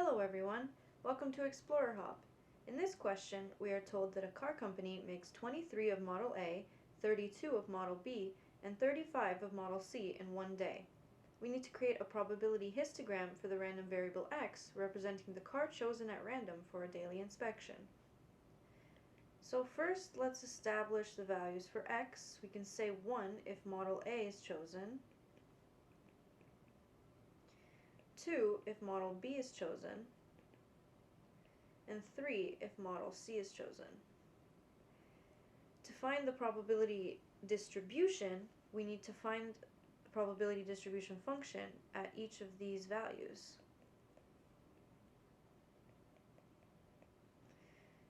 Hello everyone, welcome to Explorer Hop. In this question, we are told that a car company makes 23 of Model A, 32 of Model B, and 35 of Model C in one day. We need to create a probability histogram for the random variable x, representing the car chosen at random for a daily inspection. So first, let's establish the values for x. We can say 1 if Model A is chosen, 2 if Model B is chosen, and 3 if Model C is chosen. To find the probability distribution, we need to find the probability distribution function at each of these values.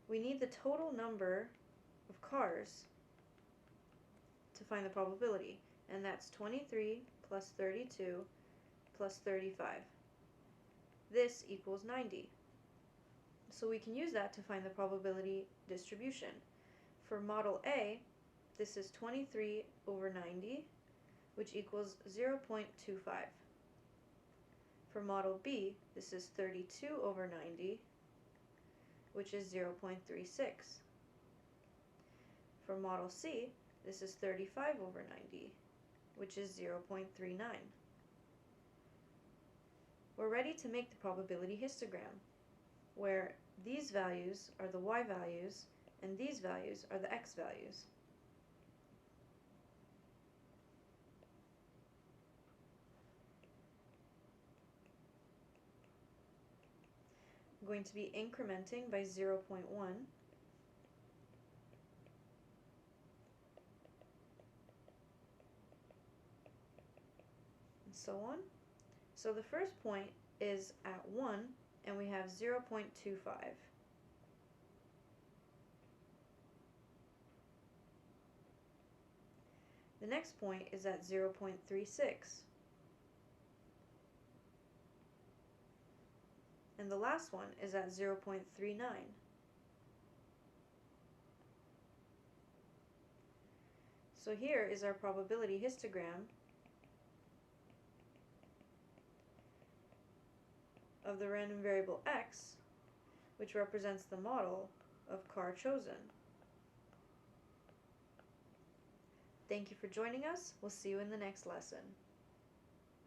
We need the total number of cars to find the probability, and that's 23 plus 32 plus 35. This equals 90. So we can use that to find the probability distribution. For Model A, this is 23 over 90, which equals 0.25. For Model B, this is 32 over 90, which is 0.36. For Model C, this is 35 over 90, which is 0.39. We're ready to make the probability histogram, where these values are the y values and these values are the x values. I'm going to be incrementing by 0.1, and so on. So the first point is at 1, and we have 0.25. The next point is at 0.36. And the last one is at 0.39. So here is our probability histogram of the random variable x, which represents the model of car chosen. Thank you for joining us. We'll see you in the next lesson.